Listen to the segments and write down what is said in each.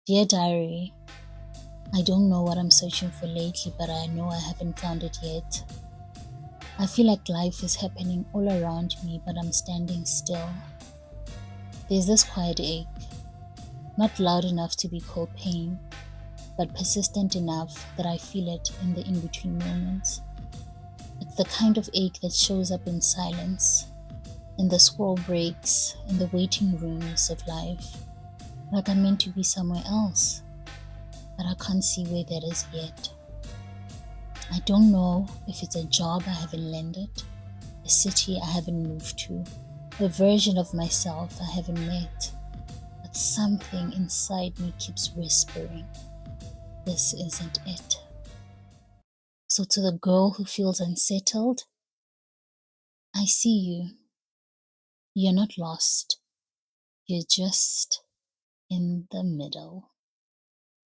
Dear Diary, I don't know what I'm searching for lately, but I know I haven't found it yet. I feel like life is happening all around me, but I'm standing still. There's this quiet ache, not loud enough to be called pain, but persistent enough that I feel it in the in-between moments. It's the kind of ache that shows up in silence, in the scroll breaks, in the waiting rooms of life. Like I'm meant to be somewhere else, but I can't see where that is yet. I don't know if it's a job I haven't landed, a city I haven't moved to, a version of myself I haven't met, but something inside me keeps whispering, this isn't it. So to the girl who feels unsettled, I see you. You're not lost. You're just in the middle.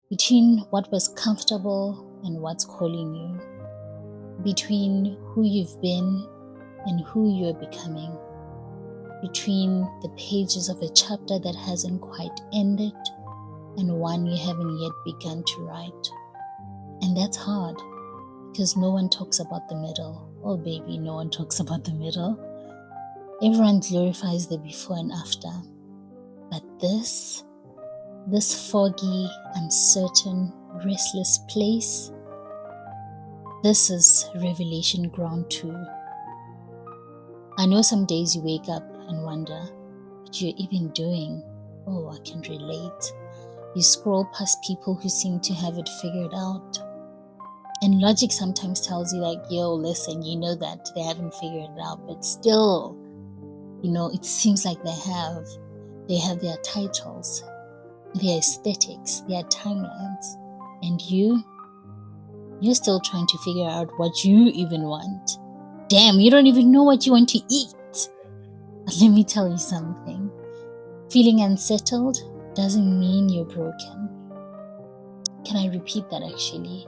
Between what was comfortable and what's calling you. Between who you've been and who you're becoming. Between the pages of a chapter that hasn't quite ended and one you haven't yet begun to write. And that's hard because no one talks about the middle. Oh baby, no one talks about the middle. Everyone glorifies the before and after. But this foggy, uncertain, restless place, this is revelation ground too. I know some days you wake up and wonder what you're even doing. Oh, I can relate. You scroll past people who seem to have it figured out. And logic sometimes tells you like, yo, listen, you know that they haven't figured it out, but still, it seems like they have. They have their titles, their aesthetics, their timelines. And you're still trying to figure out what you even want. Damn, you don't even know what you want to eat. But let me tell you something. Feeling unsettled doesn't mean you're broken. Can I repeat that actually?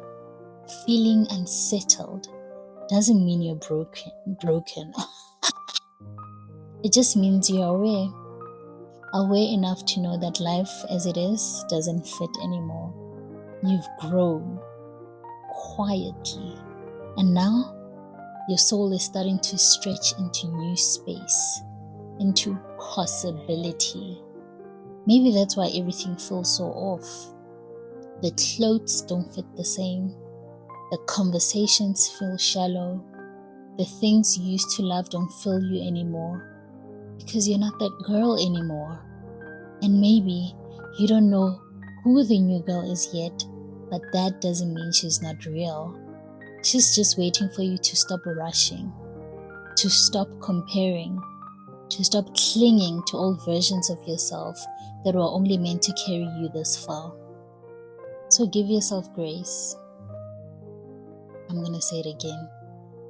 Feeling unsettled doesn't mean you're broken. It just means you're aware enough to know that life as it is doesn't fit anymore. You've grown quietly, and now your soul is starting to stretch into new space, into possibility. Maybe that's why everything feels so off. The clothes don't fit the same. The conversations feel shallow. The things you used to love don't fill you anymore because you're not that girl anymore. And maybe you don't know who the new girl is yet, but that doesn't mean she's not real. She's just waiting for you to stop rushing, to stop comparing, to stop clinging to old versions of yourself that were only meant to carry you this far. So give yourself grace. I'm going to say it again.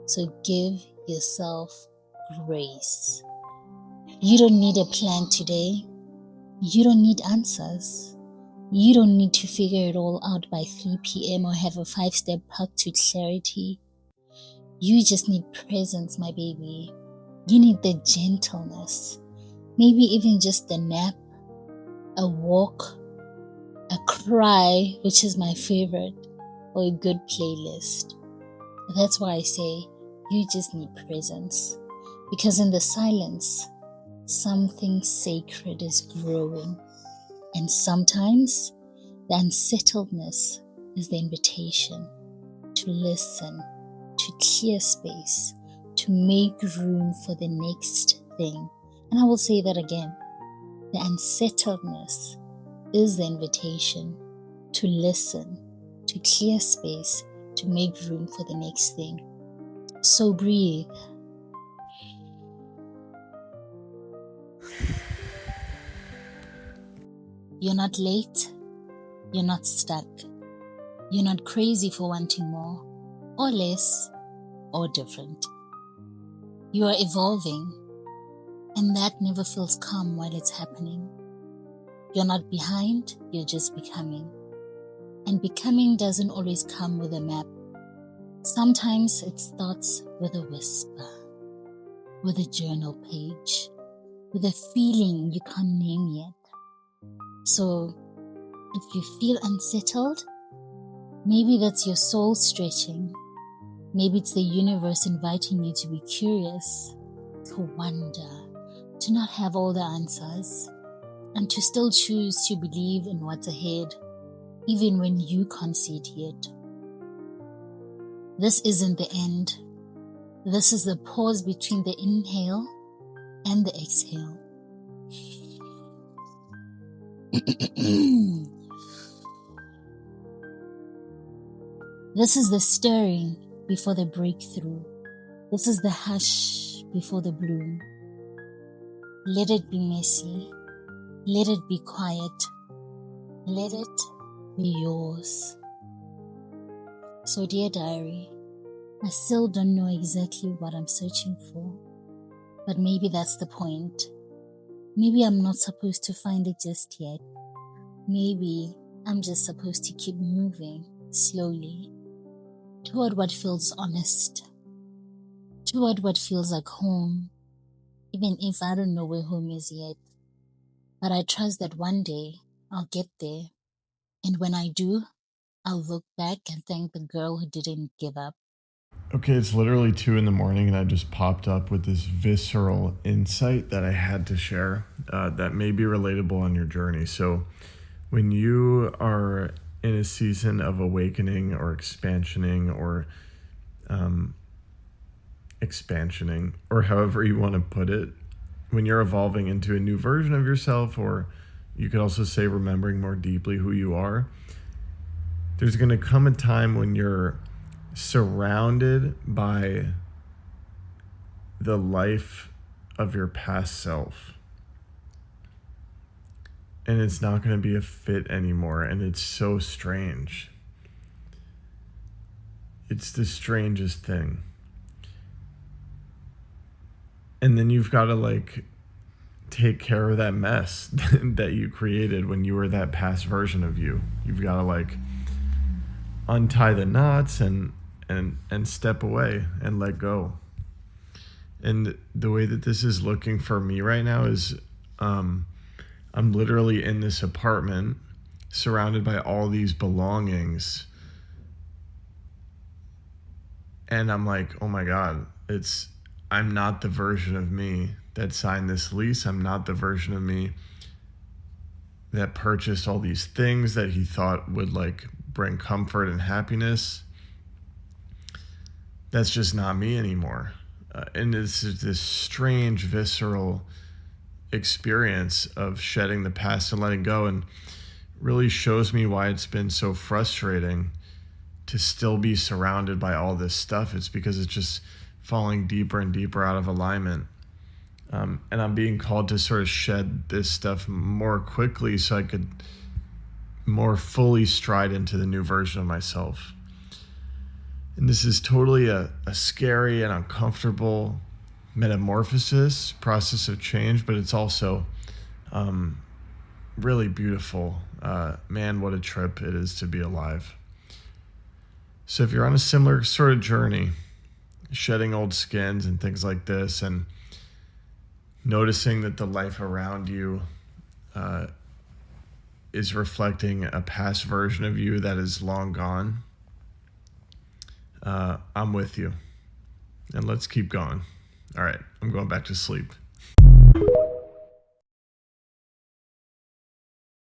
So give yourself grace. You don't need a plan today. You don't need answers. You don't need to figure it all out by 3 p.m. or have a 5-step path to clarity. You just need presence, my baby. You need the gentleness. Maybe even just a nap, a walk, a cry, which is my favorite, or a good playlist. That's why I say you just need presence. Because in the silence, something sacred is growing. And sometimes the unsettledness is the invitation to listen, to clear space, to make room for the next thing. And I will say that again. The unsettledness is the invitation to listen, to clear space, to make room for the next thing. So breathe. You're not late. You're not stuck. You're not crazy for wanting more, or less, or different. You are evolving, and that never feels calm while it's happening. You're not behind, you're just becoming. And becoming doesn't always come with a map. Sometimes it starts with a whisper, with a journal page, with a feeling you can't name yet. So If you feel unsettled, maybe that's your soul stretching. Maybe it's the universe inviting you to be curious, to wonder, to not have all the answers, and to still choose to believe in what's ahead, even when you can't see it yet. This isn't the end. This is the pause between the inhale and the exhale. This is the stirring before the breakthrough. This is the hush before the bloom. Let it be messy. Let it be quiet. Let it be yours. So, dear diary, I still don't know exactly what I'm searching for, but maybe that's the point. Maybe I'm not supposed to find it just yet. Maybe I'm just supposed to keep moving slowly toward what feels honest, toward what feels like home, even if I don't know where home is yet. But I trust that one day I'll get there, and when I do, I'll look back and thank the girl who didn't give up. Okay, it's literally 2 in the morning, and I just popped up with this visceral insight that I had to share that may be relatable on your journey. So, when you are in a season of awakening or expansioning, or however you want to put it, when you're evolving into a new version of yourself, or you could also say remembering more deeply who you are, there's going to come a time when you're surrounded by the life of your past self, and it's not going to be a fit anymore, and it's so strange. It's the strangest thing. And then you've got to take care of that mess that you created when you were that past version of you. You've got to untie the knots and step away and let go. And the way that this is looking for me right now is I'm literally in this apartment surrounded by all these belongings, and I'm like, oh my God, I'm not the version of me that signed this lease. I'm not the version of me that purchased all these things that he thought would bring comfort and happiness. That's just not me anymore. And it's this strange, visceral experience of shedding the past and letting go, and really shows me why it's been so frustrating to still be surrounded by all this stuff. It's because it's just falling deeper and deeper out of alignment. And I'm being called to sort of shed this stuff more quickly so I could more fully stride into the new version of myself. And this is totally a scary and uncomfortable metamorphosis, process of change, but it's also really beautiful. Man, what a trip it is to be alive. So if you're on a similar sort of journey, shedding old skins and things like this, and noticing that the life around you is reflecting a past version of you that is long gone, I'm with you. And let's keep going. All right, I'm going back to sleep.